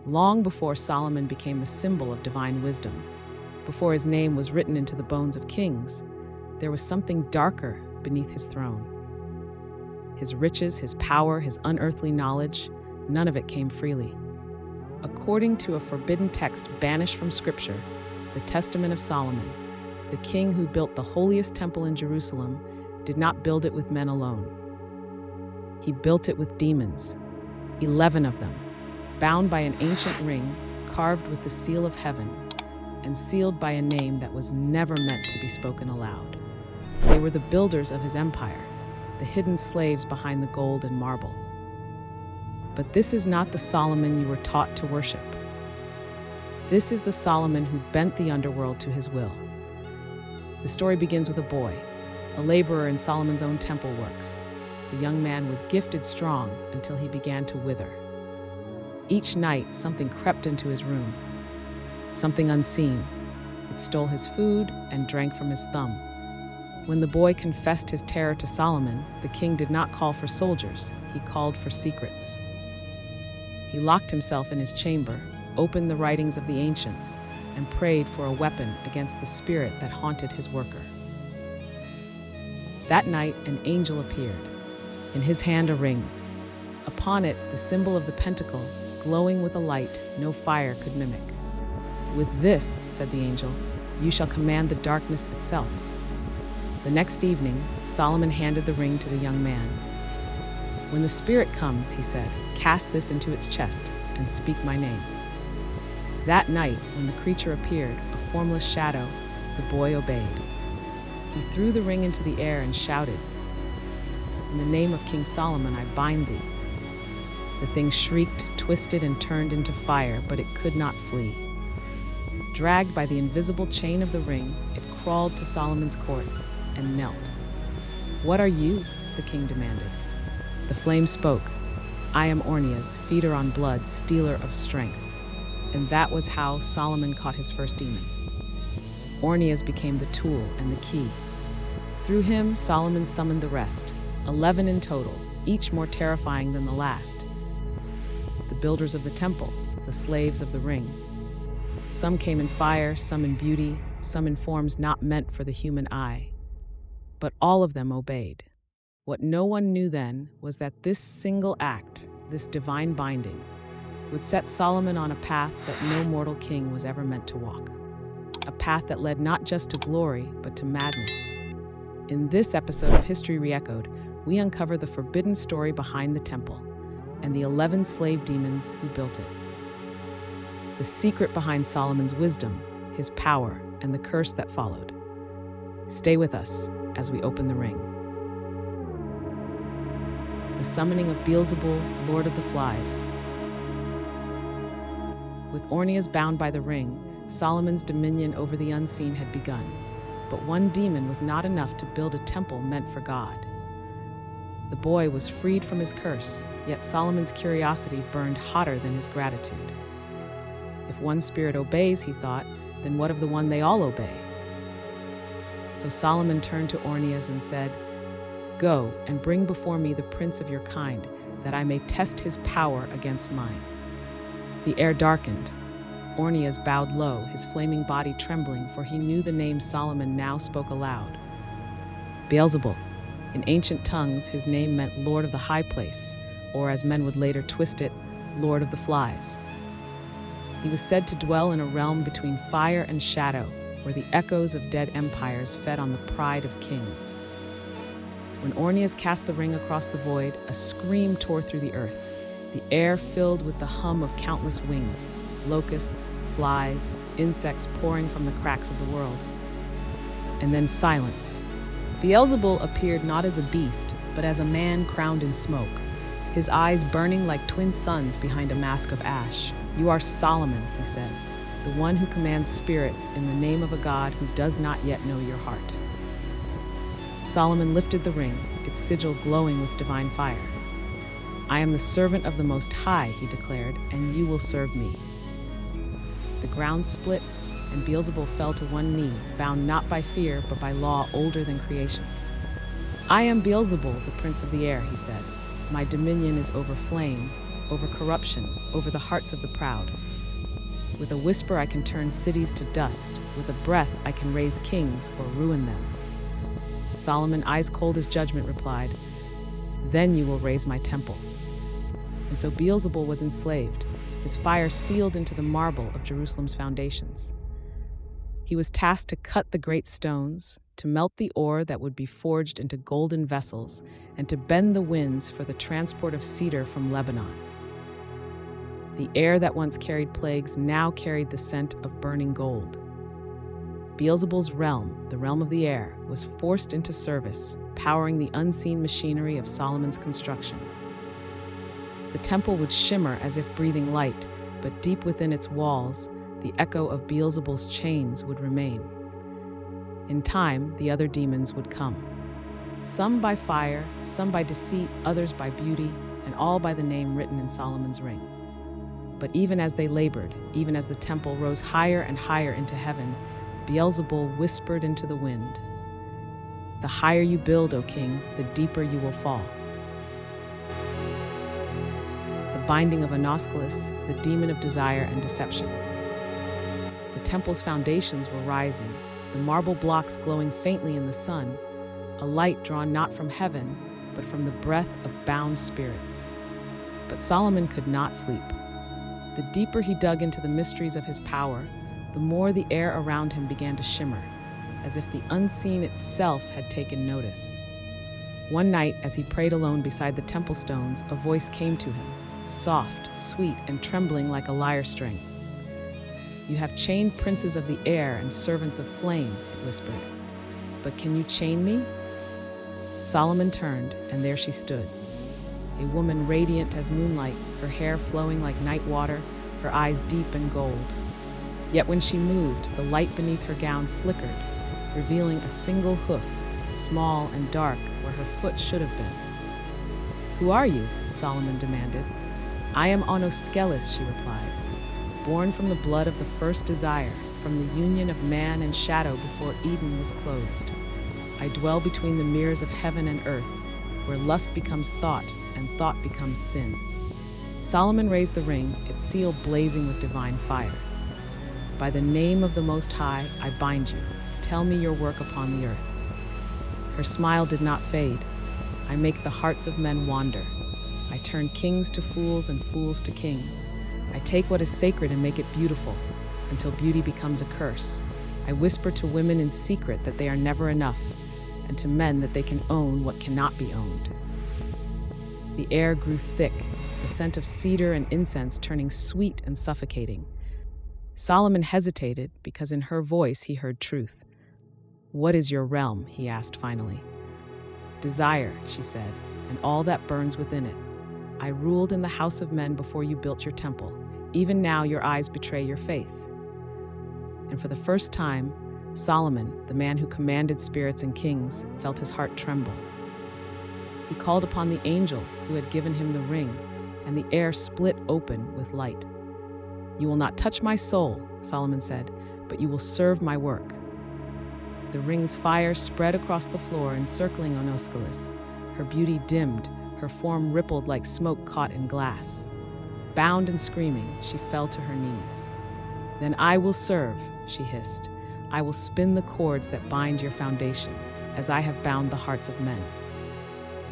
long before Solomon became the symbol of divine wisdom. Before his name was written into the bones of kings, there was something darker beneath his throne. His riches, his power, his unearthly knowledge, none of it came freely. According to a forbidden text banished from Scripture, the Testament of Solomon, the king who built the holiest temple in Jerusalem did not build it with men alone. He built it with demons, 11 of them, bound by an ancient ring carved with the seal of heaven and sealed by a name that was never meant to be spoken aloud. They were the builders of his empire, the hidden slaves behind the gold and marble. But this is not the Solomon you were taught to worship. This is the Solomon who bent the underworld to his will. The story begins with a boy, a laborer in Solomon's own temple works. The young man was gifted strong until he began to wither. Each night, something crept into his room, something unseen. It stole his food and drank from his thumb. When the boy confessed his terror to Solomon, the king did not call for soldiers, he called for secrets. He locked himself in his chamber, opened the writings of the ancients, and prayed for a weapon against the spirit that haunted his worker. That night, an angel appeared. In his hand, a ring. Upon it, the symbol of the pentacle, glowing with a light no fire could mimic. "With this," said the angel, "you shall command the darkness itself." The next evening, Solomon handed the ring to the young man. "When the spirit comes," he said, "cast this into its chest and speak my name." That night, when the creature appeared, a formless shadow, the boy obeyed. He threw the ring into the air and shouted, "In the name of King Solomon, I bind thee." The thing shrieked, twisted, and turned into fire, but it could not flee. Dragged by the invisible chain of the ring, it crawled to Solomon's court and knelt. "What are you?" the king demanded. The flame spoke, "I am Ornias, feeder on blood, stealer of strength." And that was how Solomon caught his first demon. Ornias became the tool and the key. Through him, Solomon summoned the rest, 11 in total, each more terrifying than the last. The builders of the temple, the slaves of the ring. Some came in fire, some in beauty, some in forms not meant for the human eye. But all of them obeyed. What no one knew then was that this single act, this divine binding, would set Solomon on a path that no mortal king was ever meant to walk. A path that led not just to glory, but to madness. In this episode of History Re-Echoed, we uncover the forbidden story behind the temple and the 11 slave demons who built it. The secret behind Solomon's wisdom, his power, and the curse that followed. Stay with us as we open the ring. The summoning of Beelzebul, Lord of the Flies. With Ornias bound by the ring, Solomon's dominion over the unseen had begun. But one demon was not enough to build a temple meant for God. The boy was freed from his curse, yet Solomon's curiosity burned hotter than his gratitude. If one spirit obeys, he thought, then what of the one they all obey? So Solomon turned to Ornias and said, "Go and bring before me the prince of your kind, that I may test his power against mine." The air darkened. Ornias bowed low, his flaming body trembling, for he knew the name Solomon now spoke aloud. Beelzebul. In ancient tongues, his name meant Lord of the High Place, or as men would later twist it, Lord of the Flies. He was said to dwell in a realm between fire and shadow, where the echoes of dead empires fed on the pride of kings. When Ornias cast the ring across the void, a scream tore through the earth. The air filled with the hum of countless wings, locusts, flies, insects pouring from the cracks of the world. And then silence. Beelzebul appeared not as a beast, but as a man crowned in smoke, his eyes burning like twin suns behind a mask of ash. "You are Solomon," he said, "the one who commands spirits in the name of a God who does not yet know your heart." Solomon lifted the ring, its sigil glowing with divine fire. "I am the servant of the Most High," he declared, "and you will serve me." The ground split, and Beelzebul fell to one knee, bound not by fear, but by law older than creation. "I am Beelzebul, the prince of the air," he said. "My dominion is over flame, over corruption, over the hearts of the proud. With a whisper I can turn cities to dust. With a breath I can raise kings or ruin them. Solomon, eyes cold as judgment, replied, "Then you will raise my temple." And so Beelzebul was enslaved, his fire sealed into the marble of Jerusalem's foundations. He was tasked to cut the great stones, to melt the ore that would be forged into golden vessels, and to bend the winds for the transport of cedar from Lebanon. The air that once carried plagues now carried the scent of burning gold. Beelzebul's realm, the realm of the air, was forced into service, powering the unseen machinery of Solomon's construction. The temple would shimmer as if breathing light, but deep within its walls, the echo of Beelzebul's chains would remain. In time, the other demons would come. Some by fire, some by deceit, others by beauty, and all by the name written in Solomon's ring. But even as they labored, even as the temple rose higher and higher into heaven, Beelzebul whispered into the wind, "The higher you build, O king, the deeper you will fall." The binding of Anoskelus, the demon of desire and deception. The temple's foundations were rising, the marble blocks glowing faintly in the sun, a light drawn not from heaven, but from the breath of bound spirits. But Solomon could not sleep. The deeper he dug into the mysteries of his power, the more the air around him began to shimmer, as if the unseen itself had taken notice. One night, as he prayed alone beside the temple stones, a voice came to him, soft, sweet, and trembling like a lyre string. "You have chained princes of the air and servants of flame," it whispered. "But can you chain me?" Solomon turned, and there she stood. A woman radiant as moonlight, her hair flowing like night water, her eyes deep in gold. Yet when she moved, the light beneath her gown flickered, revealing a single hoof, small and dark where her foot should have been. "Who are you?" Solomon demanded. "I am Anoskelus," she replied, "born from the blood of the first desire, from the union of man and shadow before Eden was closed. I dwell between the mirrors of heaven and earth, where lust becomes thought and thought becomes sin." Solomon raised the ring, its seal blazing with divine fire. "By the name of the Most High, I bind you. Tell me your work upon the earth." Her smile did not fade. "I make the hearts of men wander. I turn kings to fools and fools to kings. I take what is sacred and make it beautiful, until beauty becomes a curse. I whisper to women in secret that they are never enough, and to men that they can own what cannot be owned." The air grew thick, the scent of cedar and incense turning sweet and suffocating. Solomon hesitated because in her voice he heard truth. "What is your realm?" he asked finally. "Desire," she said, "and all that burns within it. I ruled in the house of men before you built your temple. Even now your eyes betray your faith." And for the first time, Solomon, the man who commanded spirits and kings, felt his heart tremble. He called upon the angel who had given him the ring, and the air split open with light. "You will not touch my soul," Solomon said, "but you will serve my work." The ring's fire spread across the floor, encircling Anoskelus. Her beauty dimmed, her form rippled like smoke caught in glass. Bound and screaming, she fell to her knees. "Then I will serve," she hissed. "I will spin the cords that bind your foundation, as I have bound the hearts of men."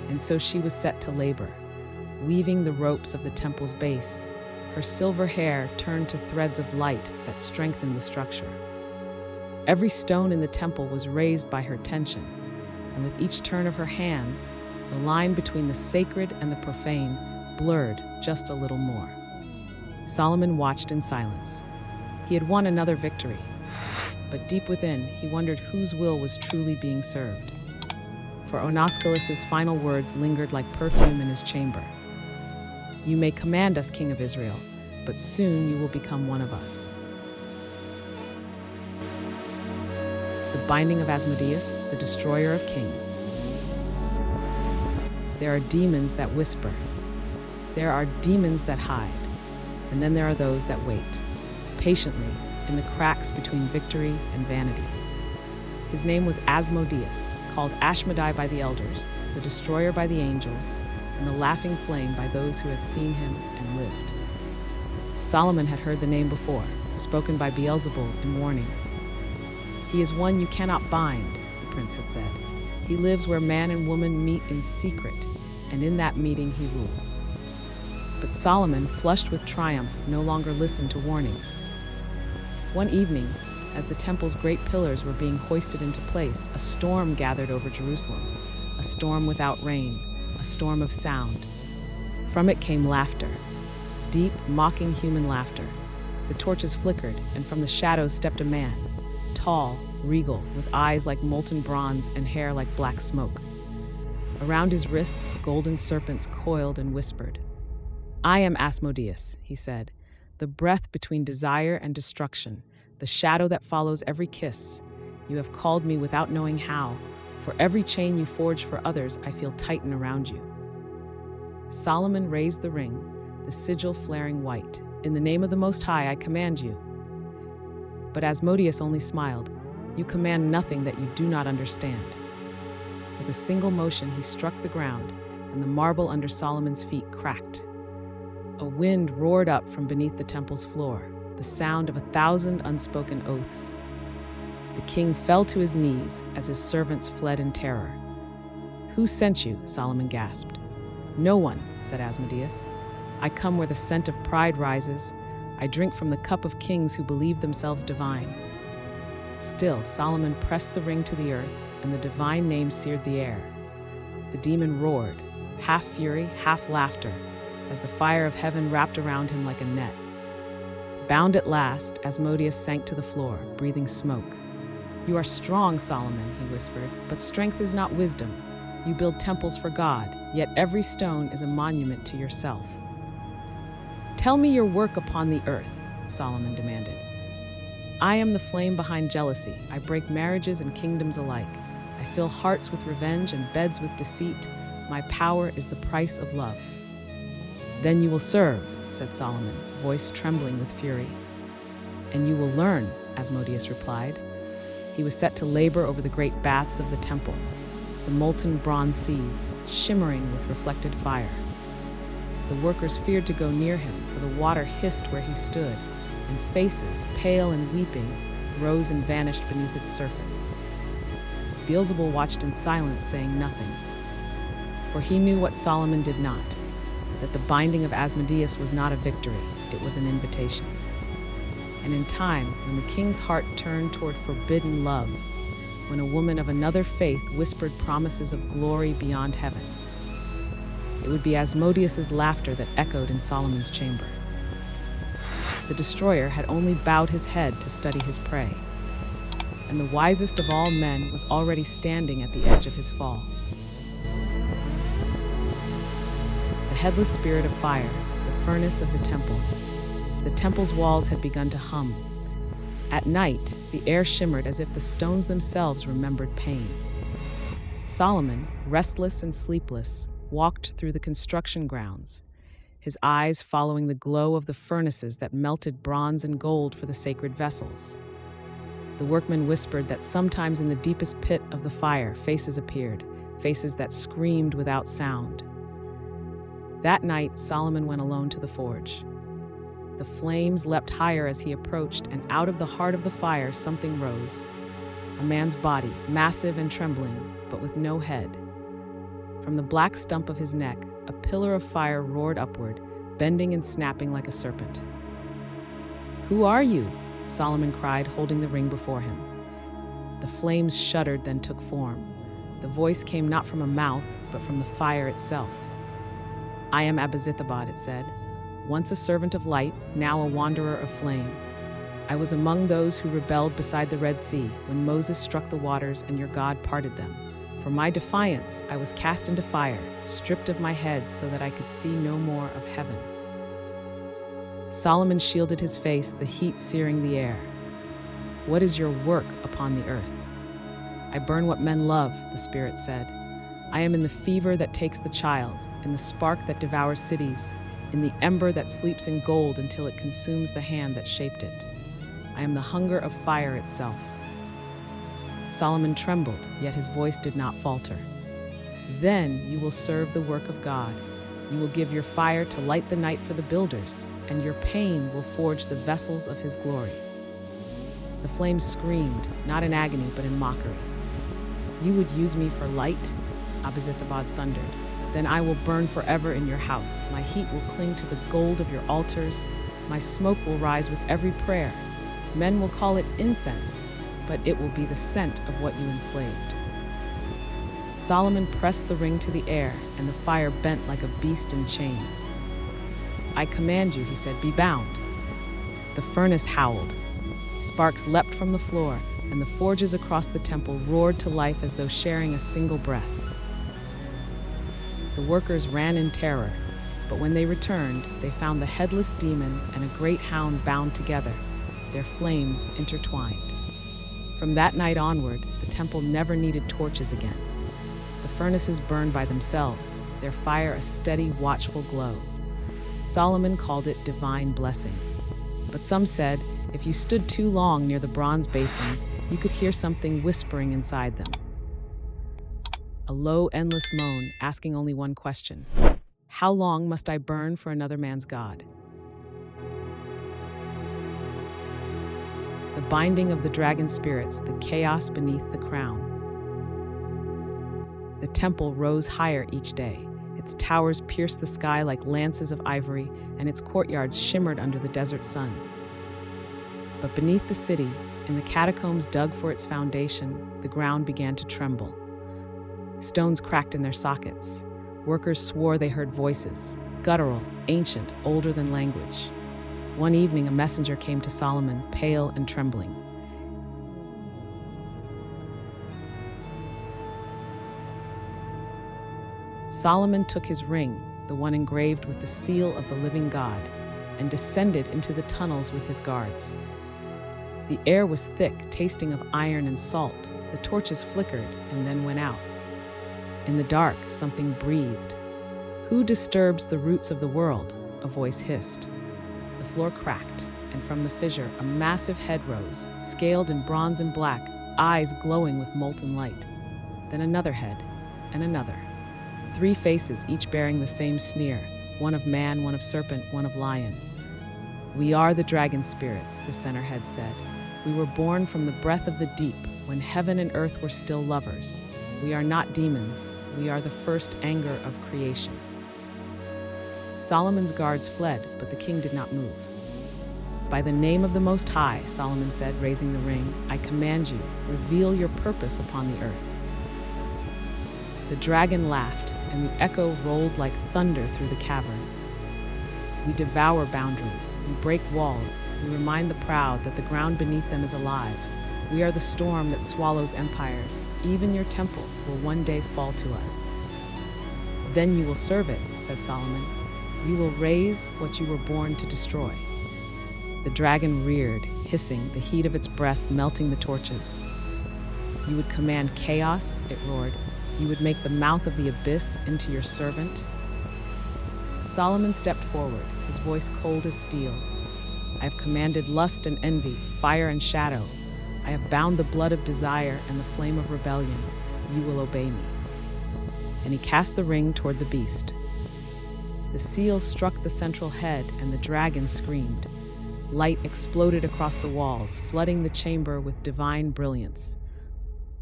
And so she was set to labor, weaving the ropes of the temple's base. Her silver hair turned to threads of light that strengthened the structure. Every stone in the temple was raised by her tension, and with each turn of her hands, the line between the sacred and the profane blurred just a little more. Solomon watched in silence. He had won another victory, but deep within, he wondered whose will was truly being served. For Anoskelus's final words lingered like perfume in his chamber. "You may command us, King of Israel, but soon you will become one of us." The binding of Asmodeus, the destroyer of kings. There are demons that whisper. There are demons that hide. And then there are those that wait, patiently, in the cracks between victory and vanity. His name was Asmodeus, called Ashmedai by the elders, the destroyer by the angels, and the laughing flame by those who had seen him and lived. Solomon had heard the name before, spoken by Beelzebul in warning. "He is one you cannot bind," the prince had said. "He lives where man and woman meet in secret, and in that meeting he rules." But Solomon, flushed with triumph, no longer listened to warnings. One evening, as the temple's great pillars were being hoisted into place, a storm gathered over Jerusalem, a storm without rain, a storm of sound. From it came laughter, deep, mocking human laughter. The torches flickered, and from the shadows stepped a man, tall, regal, with eyes like molten bronze and hair like black smoke. Around his wrists, golden serpents coiled and whispered. "I am Asmodeus," he said, "the breath between desire and destruction, the shadow that follows every kiss. You have called me without knowing how. For every chain you forge for others, I feel tighten around you." Solomon raised the ring, the sigil flaring white. "In the name of the Most High, I command you." But Asmodeus only smiled. "You command nothing that you do not understand." With a single motion, he struck the ground, and the marble under Solomon's feet cracked. A wind roared up from beneath the temple's floor, the sound of 1,000 unspoken oaths. The king fell to his knees as his servants fled in terror. "Who sent you?" Solomon gasped. "No one," said Asmodeus. "I come where the scent of pride rises. I drink from the cup of kings who believe themselves divine." Still, Solomon pressed the ring to the earth, and the divine name seared the air. The demon roared, half fury, half laughter, as the fire of heaven wrapped around him like a net. Bound at last, Asmodeus sank to the floor, breathing smoke. "You are strong, Solomon," he whispered, "but strength is not wisdom. You build temples for God, yet every stone is a monument to yourself." "Tell me your work upon the earth," Solomon demanded. "I am the flame behind jealousy. I break marriages and kingdoms alike. I fill hearts with revenge and beds with deceit. My power is the price of love." "Then you will serve," said Solomon, voice trembling with fury. "And you will learn," Asmodeus replied. He was set to labor over the great baths of the temple, the molten bronze seas, shimmering with reflected fire. The workers feared to go near him, for the water hissed where he stood, and faces, pale and weeping, rose and vanished beneath its surface. Beelzebul watched in silence, saying nothing. For he knew what Solomon did not, that the binding of Asmodeus was not a victory, it was an invitation. And in time, when the king's heart turned toward forbidden love, when a woman of another faith whispered promises of glory beyond heaven, it would be Asmodeus's laughter that echoed in Solomon's chamber. The destroyer had only bowed his head to study his prey, and the wisest of all men was already standing at the edge of his fall. The headless spirit of fire, the furnace of the temple. The temple's walls had begun to hum. At night, the air shimmered as if the stones themselves remembered pain. Solomon, restless and sleepless, walked through the construction grounds, his eyes following the glow of the furnaces that melted bronze and gold for the sacred vessels. The workmen whispered that sometimes in the deepest pit of the fire, faces appeared, faces that screamed without sound. That night, Solomon went alone to the forge. The flames leapt higher as he approached, and out of the heart of the fire something rose. A man's body, massive and trembling, but with no head. From the black stump of his neck, a pillar of fire roared upward, bending and snapping like a serpent. "Who are you?" Solomon cried, holding the ring before him. The flames shuddered, then took form. The voice came not from a mouth, but from the fire itself. "I am Abizithabad," it said. "Once a servant of light, now a wanderer of flame. I was among those who rebelled beside the Red Sea when Moses struck the waters and your God parted them. For my defiance, I was cast into fire, stripped of my head so that I could see no more of heaven." Solomon shielded his face, the heat searing the air. "What is your work upon the earth?" "I burn what men love," the Spirit said. "I am in the fever that takes the child, in the spark that devours cities, in the ember that sleeps in gold until it consumes the hand that shaped it. I am the hunger of fire itself." Solomon trembled, yet his voice did not falter. "Then you will serve the work of God. You will give your fire to light the night for the builders, and your pain will forge the vessels of his glory." The flames screamed, not in agony, but in mockery. "You would use me for light?" Abizithabad thundered. "Then I will burn forever in your house. My heat will cling to the gold of your altars. My smoke will rise with every prayer. Men will call it incense, but it will be the scent of what you enslaved." Solomon pressed the ring to the air, and the fire bent like a beast in chains. "I command you," he said, "be bound." The furnace howled. Sparks leapt from the floor, and the forges across the temple roared to life as though sharing a single breath. The workers ran in terror, but when they returned, they found the headless demon and a great hound bound together, their flames intertwined. From that night onward, the temple never needed torches again. The furnaces burned by themselves, their fire a steady, watchful glow. Solomon called it divine blessing. But some said, if you stood too long near the bronze basins, you could hear something whispering inside them. A low, endless moan, asking only one question: how long must I burn for another man's God? The binding of the dragon spirits, the chaos beneath the crown. The temple rose higher each day. Its towers pierced the sky like lances of ivory, and its courtyards shimmered under the desert sun. But beneath the city, in the catacombs dug for its foundation, the ground began to tremble. Stones cracked in their sockets. Workers swore they heard voices, guttural, ancient, older than language. One evening, a messenger came to Solomon, pale and trembling. Solomon took his ring, the one engraved with the seal of the living God, and descended into the tunnels with his guards. The air was thick, tasting of iron and salt. The torches flickered and then went out. In the dark, something breathed. "Who disturbs the roots of the world?" a voice hissed. The floor cracked, and from the fissure, a massive head rose, scaled in bronze and black, eyes glowing with molten light. Then another head, and another. 3 faces, each bearing the same sneer, one of man, one of serpent, one of lion. "We are the dragon spirits," the center head said. "We were born from the breath of the deep, when heaven and earth were still lovers. We are not demons. We are the first anger of creation." Solomon's guards fled, but the king did not move. "By the name of the Most High," Solomon said, raising the ring, "I command you, reveal your purpose upon the earth." The dragon laughed, and the echo rolled like thunder through the cavern. "We devour boundaries, we break walls, we remind the proud that the ground beneath them is alive. We are the storm that swallows empires. Even your temple will one day fall to us." "Then you will serve it," said Solomon. "You will raise what you were born to destroy." The dragon reared, hissing, the heat of its breath melting the torches. "You would command chaos," it roared. "You would make the mouth of the abyss into your servant." Solomon stepped forward, his voice cold as steel. "I have commanded lust and envy, fire and shadow. I have bound the blood of desire and the flame of rebellion. You will obey me." And he cast the ring toward the beast. The seal struck the central head, and the dragon screamed. Light exploded across the walls, flooding the chamber with divine brilliance.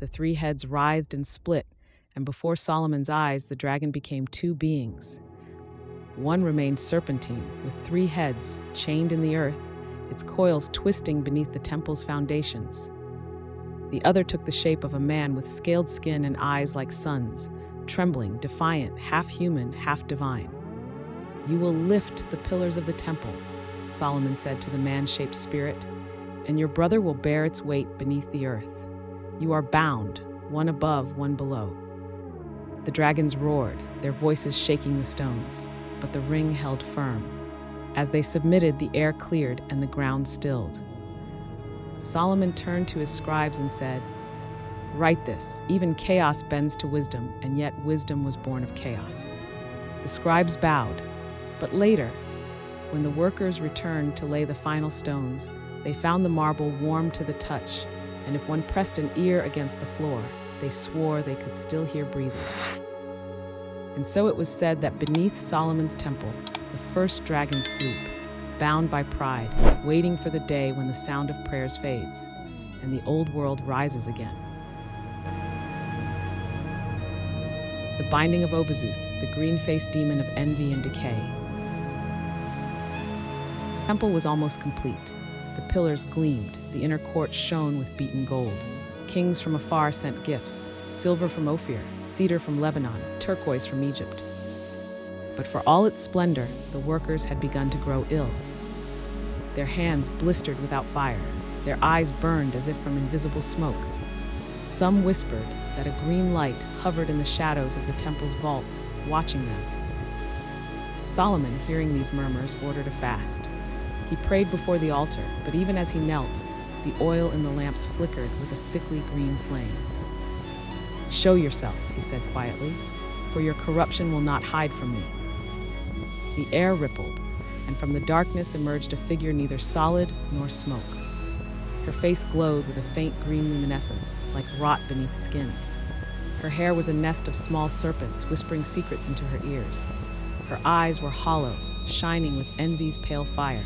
The 3 heads writhed and split, and before Solomon's eyes, the dragon became 2 beings. One remained serpentine, with 3 heads, chained in the earth, its coils twisting beneath the temple's foundations. The other took the shape of a man with scaled skin and eyes like suns, trembling, defiant, half human, half divine. "You will lift the pillars of the temple," Solomon said to the man-shaped spirit, "and your brother will bear its weight beneath the earth. You are bound, one above, one below." The dragons roared, their voices shaking the stones, but the ring held firm. As they submitted, the air cleared and the ground stilled. Solomon turned to his scribes and said, "Write this, even chaos bends to wisdom, and yet wisdom was born of chaos." The scribes bowed, but later, when the workers returned to lay the final stones, they found the marble warm to the touch, and if one pressed an ear against the floor, they swore they could still hear breathing. And so it was said that beneath Solomon's temple, the first dragons sleep, bound by pride, waiting for the day when the sound of prayers fades, and the old world rises again. The binding of Obazuth, the green-faced demon of envy and decay. The temple was almost complete. The pillars gleamed, the inner court shone with beaten gold. Kings from afar sent gifts, silver from Ophir, cedar from Lebanon, turquoise from Egypt. But for all its splendor, the workers had begun to grow ill. Their hands blistered without fire, their eyes burned as if from invisible smoke. Some whispered that a green light hovered in the shadows of the temple's vaults, watching them. Solomon, hearing these murmurs, ordered a fast. He prayed before the altar, but even as he knelt, the oil in the lamps flickered with a sickly green flame. "Show yourself," he said quietly, "for your corruption will not hide from me." The air rippled, and from the darkness emerged a figure neither solid nor smoke. Her face glowed with a faint green luminescence, like rot beneath skin. Her hair was a nest of small serpents whispering secrets into her ears. Her eyes were hollow, shining with envy's pale fire.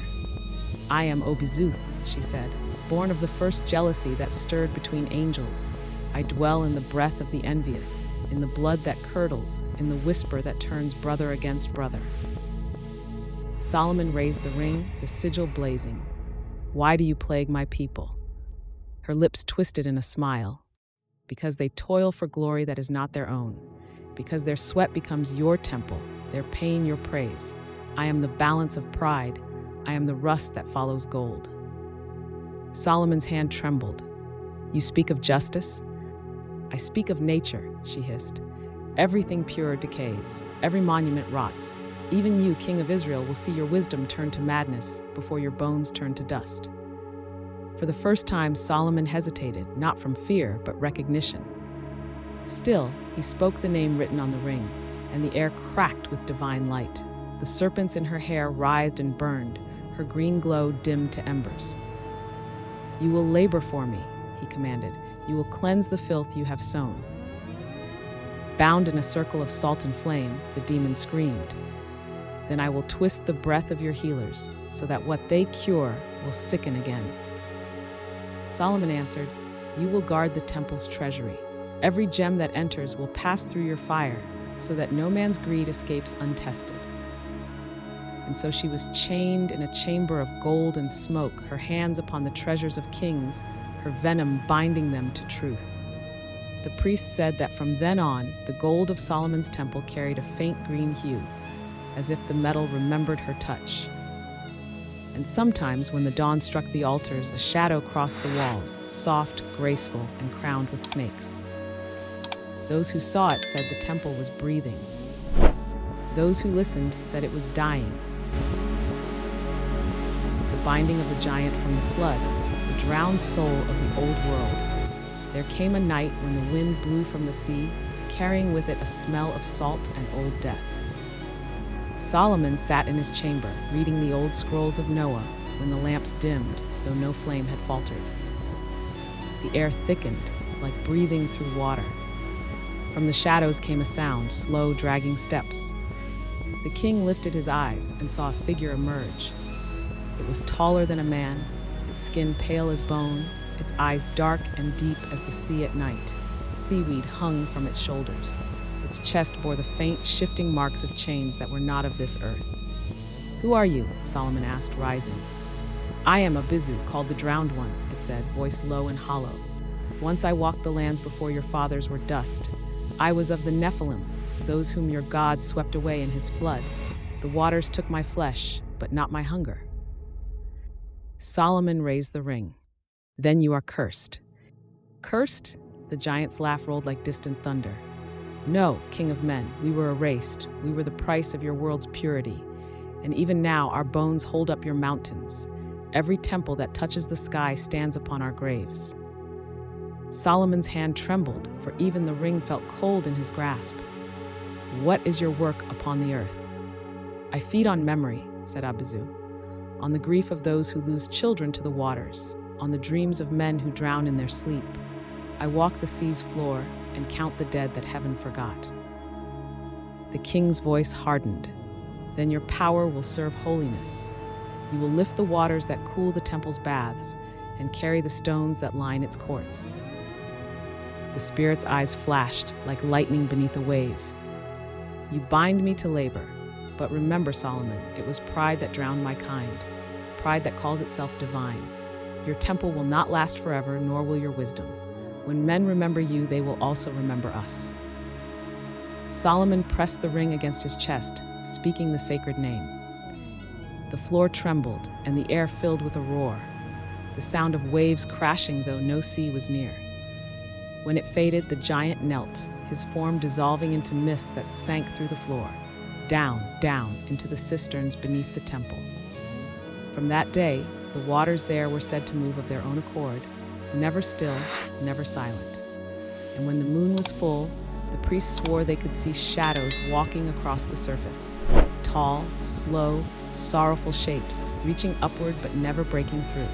"I am Obazuth," she said, "born of the first jealousy that stirred between angels. I dwell in the breath of the envious, in the blood that curdles, in the whisper that turns brother against brother." Solomon raised the ring, the sigil blazing. "Why do you plague my people?" Her lips twisted in a smile. "Because they toil for glory that is not their own. Because their sweat becomes your temple, their pain your praise. I am the balance of pride. I am the rust that follows gold." Solomon's hand trembled. "You speak of justice?" "I speak of nature," she hissed. "Everything pure decays. Every monument rots. Even you, King of Israel, will see your wisdom turn to madness before your bones turn to dust." For the first time, Solomon hesitated, not from fear, but recognition. Still, he spoke the name written on the ring, and the air cracked with divine light. The serpents in her hair writhed and burned, her green glow dimmed to embers. "You will labor for me," he commanded. "You will cleanse the filth you have sown." Bound in a circle of salt and flame, the demon screamed. "Then I will twist the breath of your healers, so that what they cure will sicken again." Solomon answered, "You will guard the temple's treasury. Every gem that enters will pass through your fire, so that no man's greed escapes untested." And so she was chained in a chamber of gold and smoke, her hands upon the treasures of kings, her venom binding them to truth. The priests said that from then on, the gold of Solomon's temple carried a faint green hue, as if the metal remembered her touch. And sometimes, when the dawn struck the altars, a shadow crossed the walls, soft, graceful, and crowned with snakes. Those who saw it said the temple was breathing. Those who listened said it was dying. The binding of the giant from the flood, the drowned soul of the old world. There came a night when the wind blew from the sea, carrying with it a smell of salt and old death. Solomon sat in his chamber, reading the old scrolls of Noah, when the lamps dimmed, though no flame had faltered. The air thickened, like breathing through water. From the shadows came a sound, slow, dragging steps. The king lifted his eyes and saw a figure emerge. It was taller than a man, its skin pale as bone, its eyes dark and deep as the sea at night. Seaweed hung from its shoulders. Its chest bore the faint, shifting marks of chains that were not of this earth. "Who are you?" Solomon asked, rising. "I am Abizu, called the Drowned One," it said, voice low and hollow. "Once I walked the lands before your fathers were dust. I was of the Nephilim, those whom your God swept away in his flood. The waters took my flesh, but not my hunger." Solomon raised the ring. "Then you are cursed." "Cursed?" The giant's laugh rolled like distant thunder. "No, king of men, we were erased. We were the price of your world's purity. And even now our bones hold up your mountains. Every temple that touches the sky stands upon our graves." Solomon's hand trembled, for even the ring felt cold in his grasp. "What is your work upon the earth?" "I feed on memory," said Abizu, "on the grief of those who lose children to the waters, on the dreams of men who drown in their sleep. I walk the sea's floor and count the dead that heaven forgot." The king's voice hardened. Then your power will serve holiness. You will lift the waters that cool the temple's baths and carry the stones that line its courts. The spirit's eyes flashed like lightning beneath a wave. You bind me to labor, but remember, Solomon, it was pride that drowned my kind, pride that calls itself divine. Your temple will not last forever, nor will your wisdom. When men remember you, they will also remember us. Solomon pressed the ring against his chest, speaking the sacred name. The floor trembled, and the air filled with a roar, the sound of waves crashing though no sea was near. When it faded, the giant knelt, his form dissolving into mist that sank through the floor, down, down into the cisterns beneath the temple. From that day, the waters there were said to move of their own accord, never still, never silent. And when the moon was full, the priests swore they could see shadows walking across the surface, tall, slow, sorrowful shapes, reaching upward but never breaking through.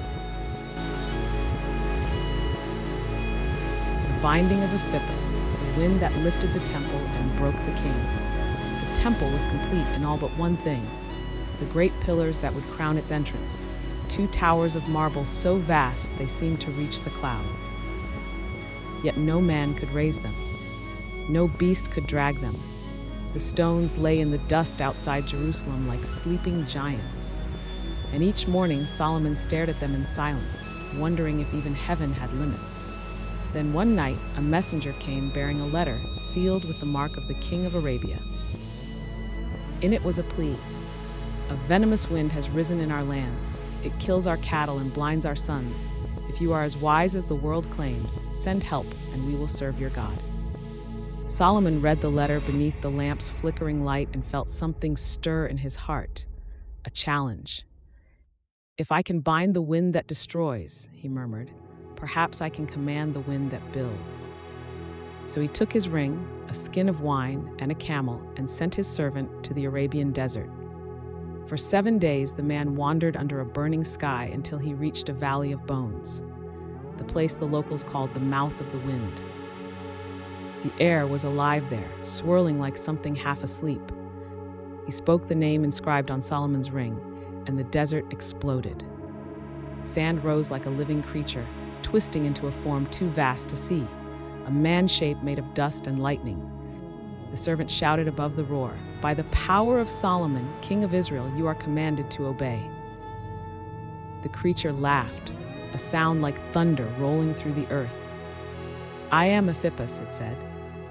The binding of Ephippus, the wind that lifted the temple and broke the king. The temple was complete in all but one thing, the great pillars that would crown its entrance, 2 towers of marble so vast they seemed to reach the clouds. Yet no man could raise them. No beast could drag them. The stones lay in the dust outside Jerusalem like sleeping giants. And each morning Solomon stared at them in silence, wondering if even heaven had limits. Then one night, a messenger came bearing a letter sealed with the mark of the king of Arabia. In it was a plea. A venomous wind has risen in our lands. It kills our cattle and blinds our sons. If you are as wise as the world claims, send help and we will serve your God. Solomon read the letter beneath the lamp's flickering light and felt something stir in his heart, a challenge. If I can bind the wind that destroys, he murmured, perhaps I can command the wind that builds. So he took his ring, a skin of wine, and a camel, and sent his servant to the Arabian desert. For 7 days the man wandered under a burning sky until he reached a valley of bones, the place the locals called the mouth of the wind. The air was alive there, swirling like something half asleep. He spoke the name inscribed on Solomon's ring, and the desert exploded. Sand rose like a living creature, twisting into a form too vast to see, a man shape made of dust and lightning. The servant shouted above the roar, "By the power of Solomon, king of Israel, you are commanded to obey." The creature laughed, a sound like thunder rolling through the earth. "I am Ephippus," it said,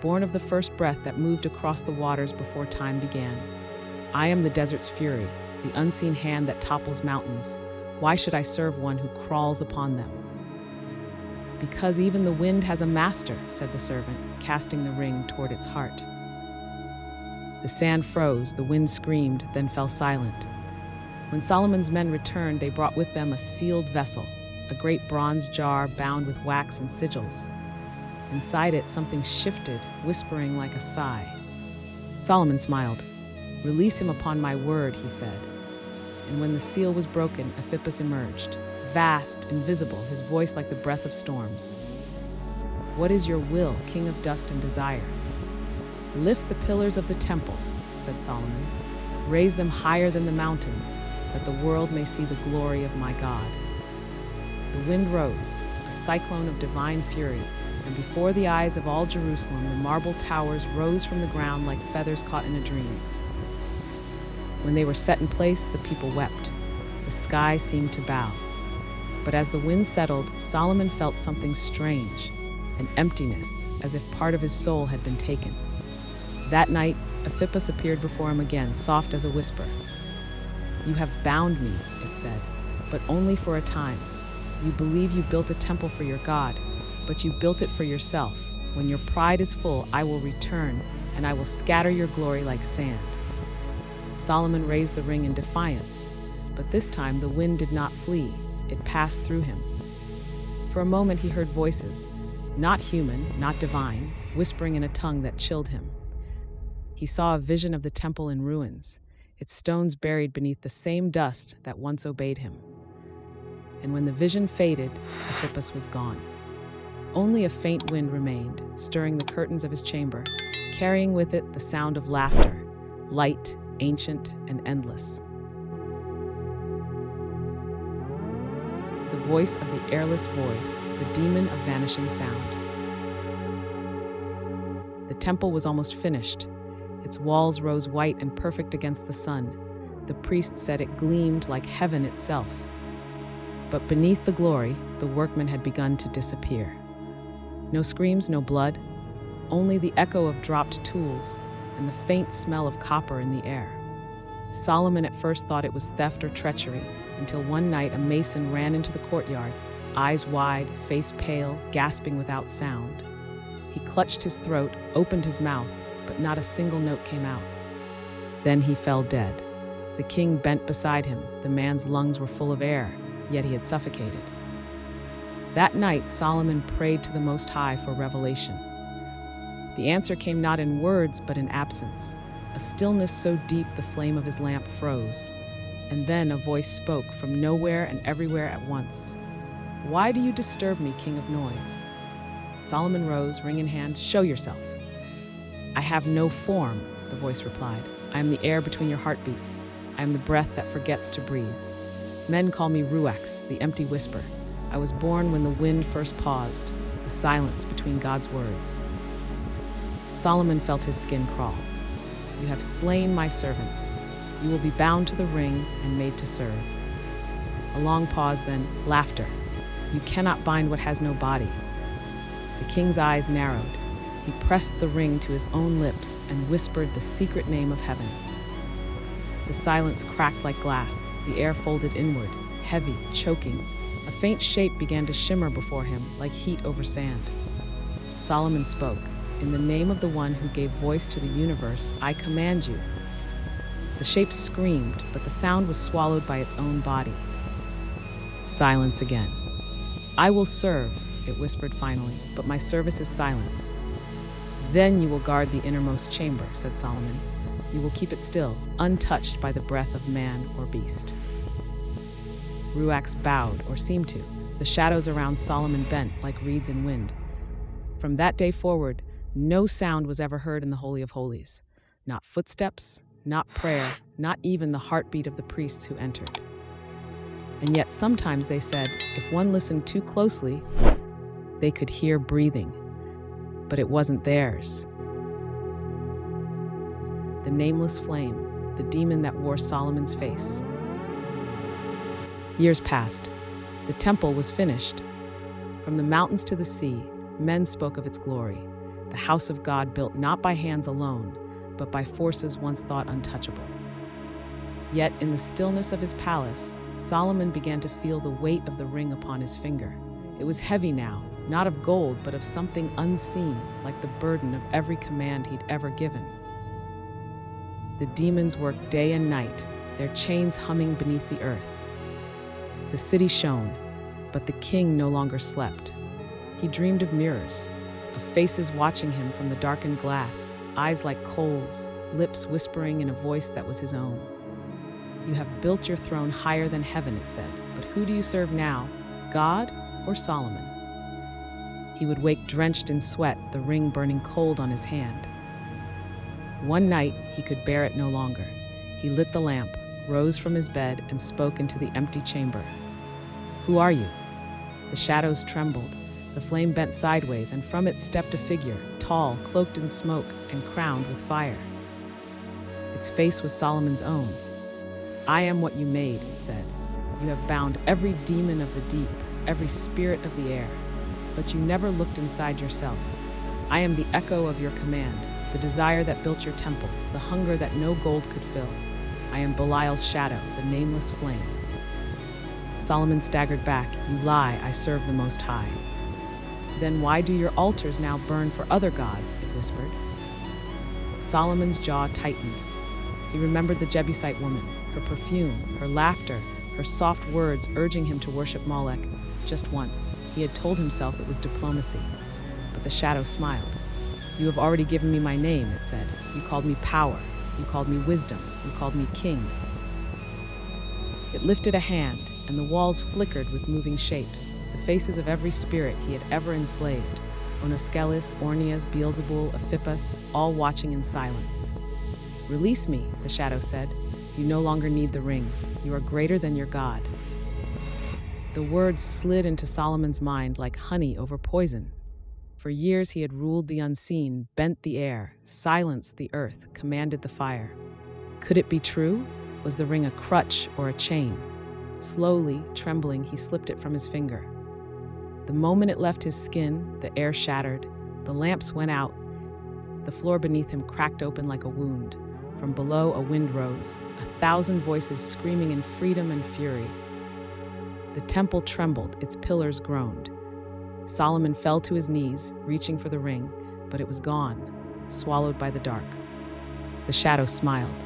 "born of the first breath that moved across the waters before time began. I am the desert's fury, the unseen hand that topples mountains. Why should I serve one who crawls upon them?" "Because even the wind has a master," said the servant, casting the ring toward its heart. The sand froze, the wind screamed, then fell silent. When Solomon's men returned, they brought with them a sealed vessel, a great bronze jar bound with wax and sigils. Inside it, something shifted, whispering like a sigh. Solomon smiled. "Release him upon my word," he said. And when the seal was broken, Ephippus emerged, vast, invisible, his voice like the breath of storms. "What is your will, king of dust and desire?" "Lift the pillars of the temple," said Solomon. "Raise them higher than the mountains, that the world may see the glory of my God." The wind rose, a cyclone of divine fury, and before the eyes of all Jerusalem, the marble towers rose from the ground like feathers caught in a dream. When they were set in place, the people wept. The sky seemed to bow. But as the wind settled, Solomon felt something strange, an emptiness, as if part of his soul had been taken. That night, Ephippus appeared before him again, soft as a whisper. "You have bound me," it said, "but only for a time. You believe you built a temple for your God, but you built it for yourself. When your pride is full, I will return, and I will scatter your glory like sand." Solomon raised the ring in defiance, but this time the wind did not flee. It passed through him. For a moment he heard voices, not human, not divine, whispering in a tongue that chilled him. He saw a vision of the temple in ruins, its stones buried beneath the same dust that once obeyed him. And when the vision faded, Ephippus was gone. Only a faint wind remained, stirring the curtains of his chamber, carrying with it the sound of laughter light, ancient, and endless. The voice of the airless void, the demon of vanishing sound. The temple was almost finished. Its walls rose white and perfect against the sun. The priest said it gleamed like heaven itself. But beneath the glory, the workmen had begun to disappear. No screams, no blood, only the echo of dropped tools and the faint smell of copper in the air. Solomon at first thought it was theft or treachery, until one night a mason ran into the courtyard, eyes wide, face pale, gasping without sound. He clutched his throat, opened his mouth, but not a single note came out. Then he fell dead. The king bent beside him. The man's lungs were full of air, yet he had suffocated. That night, Solomon prayed to the Most High for revelation. The answer came not in words, but in absence. A stillness so deep the flame of his lamp froze. And then a voice spoke from nowhere and everywhere at once. "Why do you disturb me, king of noise?" Solomon rose, ring in hand. "Show yourself." "I have no form," the voice replied. "I am the air between your heartbeats. I am the breath that forgets to breathe. Men call me Ruach, the empty whisper. I was born when the wind first paused, the silence between God's words." Solomon felt his skin crawl. "You have slain my servants. You will be bound to the ring and made to serve." A long pause, then laughter. "You cannot bind what has no body." The king's eyes narrowed. He pressed the ring to his own lips and whispered the secret name of heaven. The silence cracked like glass, the air folded inward, heavy, choking. A faint shape began to shimmer before him, like heat over sand. Solomon spoke, "In the name of the one who gave voice to the universe, I command you." The shape screamed, but the sound was swallowed by its own body. Silence again. "I will serve," it whispered finally, "but my service is silence." "Then you will guard the innermost chamber," said Solomon. "You will keep it still, untouched by the breath of man or beast." Ruach bowed, or seemed to. The shadows around Solomon bent like reeds in wind. From that day forward, no sound was ever heard in the Holy of Holies. Not footsteps, not prayer, not even the heartbeat of the priests who entered. And yet sometimes, they said, if one listened too closely, they could hear breathing. But it wasn't theirs. The nameless flame, the demon that wore Solomon's face. Years passed. The temple was finished. From the mountains to the sea, men spoke of its glory, the house of God built not by hands alone, but by forces once thought untouchable. Yet in the stillness of his palace, Solomon began to feel the weight of the ring upon his finger. It was heavy now, not of gold, but of something unseen, like the burden of every command he'd ever given. The demons worked day and night, their chains humming beneath the earth. The city shone, but the king no longer slept. He dreamed of mirrors, of faces watching him from the darkened glass, eyes like coals, lips whispering in a voice that was his own. "You have built your throne higher than heaven," it said, "but who do you serve now, God or Solomon?" He would wake drenched in sweat, the ring burning cold on his hand. One night, he could bear it no longer. He lit the lamp, rose from his bed, and spoke into the empty chamber. "Who are you?" The shadows trembled. The flame bent sideways, and from it stepped a figure, tall, cloaked in smoke, and crowned with fire. Its face was Solomon's own. "I am what you made," it said. "You have bound every demon of the deep, every spirit of the air. But you never looked inside yourself. I am the echo of your command, the desire that built your temple, the hunger that no gold could fill. I am Belial's shadow, the nameless flame." Solomon staggered back. "You lie, I serve the Most High." "Then why do your altars now burn for other gods?" it whispered. Solomon's jaw tightened. He remembered the Jebusite woman, her perfume, her laughter, her soft words urging him to worship Molech. Just once, he had told himself it was diplomacy. But the shadow smiled. "You have already given me my name," it said. "You called me power. You called me wisdom. You called me king." It lifted a hand, and the walls flickered with moving shapes, the faces of every spirit he had ever enslaved. Onoskelis, Ornias, Beelzebul, Ephippus, all watching in silence. "Release me," the shadow said. "You no longer need the ring. You are greater than your God." The words slid into Solomon's mind like honey over poison. For years he had ruled the unseen, bent the air, silenced the earth, commanded the fire. Could it be true? Was the ring a crutch or a chain? Slowly, trembling, he slipped it from his finger. The moment it left his skin, the air shattered, the lamps went out, the floor beneath him cracked open like a wound. From below, a wind rose, 1,000 voices screaming in freedom and fury. The temple trembled, its pillars groaned. Solomon fell to his knees, reaching for the ring, but it was gone, swallowed by the dark. The shadow smiled.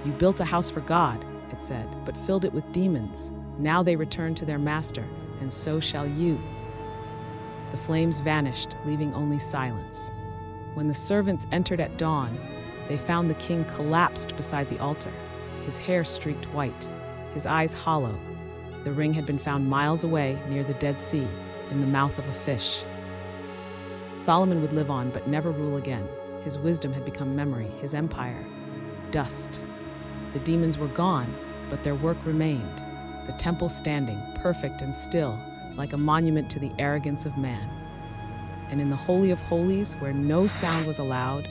"You built a house for God," it said, "but filled it with demons. Now they return to their master, and so shall you." The flames vanished, leaving only silence. When the servants entered at dawn, they found the king collapsed beside the altar, his hair streaked white, his eyes hollow. The ring had been found miles away, near the Dead Sea, in the mouth of a fish. Solomon would live on, but never rule again. His wisdom had become memory, his empire, dust. The demons were gone, but their work remained, the temple standing, perfect and still, like a monument to the arrogance of man. And in the Holy of Holies, where no sound was allowed,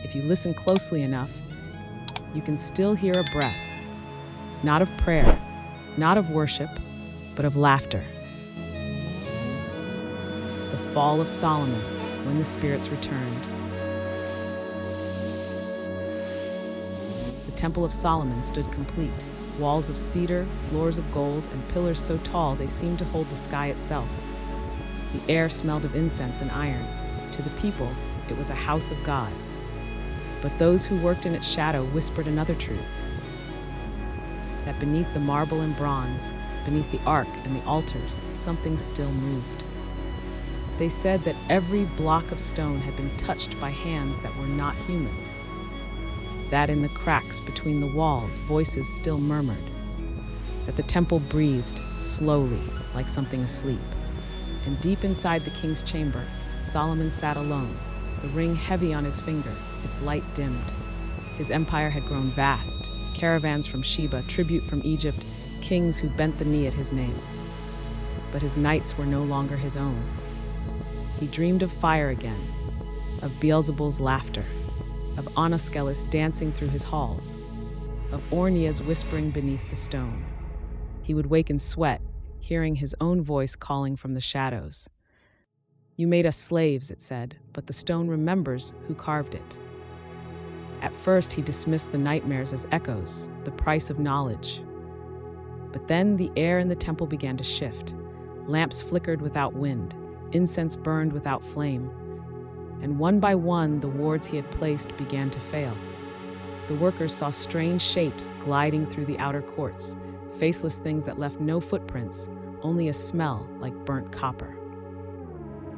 if you listen closely enough, you can still hear a breath, not of prayer, not of worship, but of laughter. The fall of Solomon, when the spirits returned. The Temple of Solomon stood complete, walls of cedar, floors of gold, and pillars so tall they seemed to hold the sky itself. The air smelled of incense and iron. To the people, it was a house of God. But those who worked in its shadow whispered another truth, that beneath the marble and bronze, beneath the ark and the altars, something still moved. They said that every block of stone had been touched by hands that were not human. That in the cracks between the walls, voices still murmured. That the temple breathed, slowly, like something asleep. And deep inside the king's chamber, Solomon sat alone, the ring heavy on his finger, its light dimmed. His empire had grown vast, caravans from Sheba, tribute from Egypt, kings who bent the knee at his name. But his nights were no longer his own. He dreamed of fire again, of Beelzebul's laughter, of Onoskelis dancing through his halls, of Ornias whispering beneath the stone. He would wake in sweat, hearing his own voice calling from the shadows. "You made us slaves," it said, "but the stone remembers who carved it." At first, he dismissed the nightmares as echoes, the price of knowledge. But then the air in the temple began to shift. Lamps flickered without wind, incense burned without flame, and one by one the wards he had placed began to fail. The workers saw strange shapes gliding through the outer courts, faceless things that left no footprints, only a smell like burnt copper.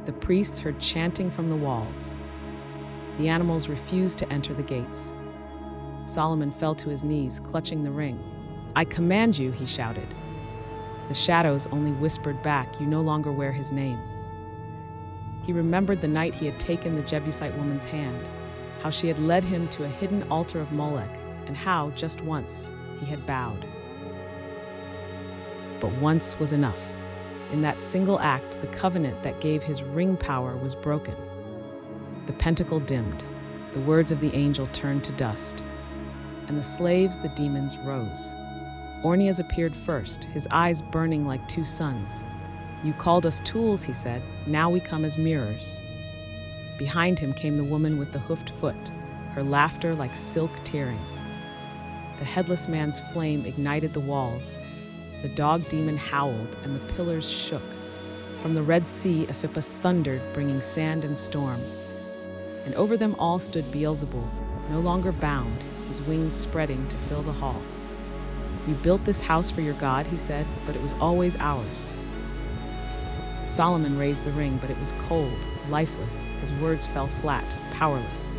The priests heard chanting from the walls. The animals refused to enter the gates. Solomon fell to his knees, clutching the ring. "I command you," he shouted. The shadows only whispered back, "You no longer wear his name." He remembered the night he had taken the Jebusite woman's hand, how she had led him to a hidden altar of Molech, and how, just once, he had bowed. But once was enough. In that single act, the covenant that gave his ring power was broken. The pentacle dimmed, the words of the angel turned to dust, and the slaves, the demons, rose. Ornias appeared first, his eyes burning like two suns. "You called us tools," he said, "now we come as mirrors." Behind him came the woman with the hoofed foot, her laughter like silk tearing. The headless man's flame ignited the walls. The dog demon howled, and the pillars shook. From the Red Sea, Ephippus thundered, bringing sand and storm. And over them all stood Beelzebul, no longer bound, his wings spreading to fill the hall. "You built this house for your God," he said, "but it was always ours." Solomon raised the ring, but it was cold, lifeless. His words fell flat, powerless.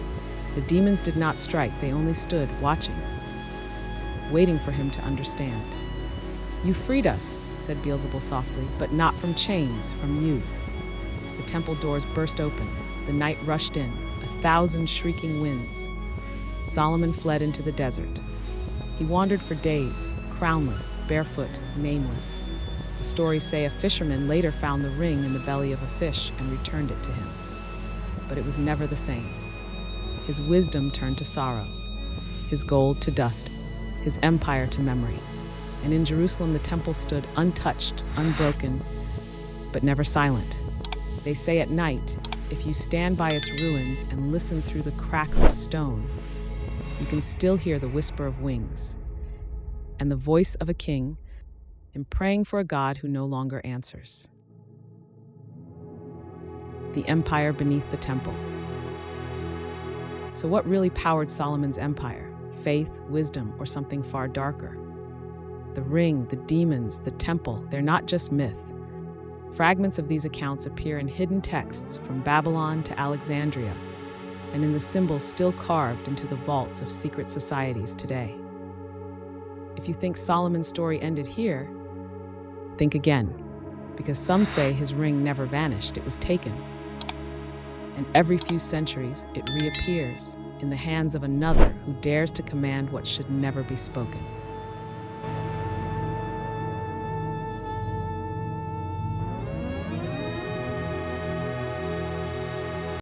The demons did not strike, they only stood, watching, waiting for him to understand. "You freed us," said Beelzebul softly, "but not from chains, from you." The temple doors burst open. The night rushed in, 1,000 shrieking winds. Solomon fled into the desert. He wandered for days, crownless, barefoot, nameless. The stories say a fisherman later found the ring in the belly of a fish and returned it to him. But it was never the same. His wisdom turned to sorrow, his gold to dust, his empire to memory. And in Jerusalem the temple stood untouched, unbroken, but never silent. They say at night, if you stand by its ruins and listen through the cracks of stone, you can still hear the whisper of wings and the voice of a king in praying for a God who no longer answers. The empire beneath the temple. So what really powered Solomon's empire? Faith, wisdom, or something far darker? The ring, the demons, the temple, they're not just myth. Fragments of these accounts appear in hidden texts from Babylon to Alexandria, and in the symbols still carved into the vaults of secret societies today. If you think Solomon's story ended here, think again, because some say his ring never vanished, it was taken. And every few centuries, it reappears in the hands of another who dares to command what should never be spoken.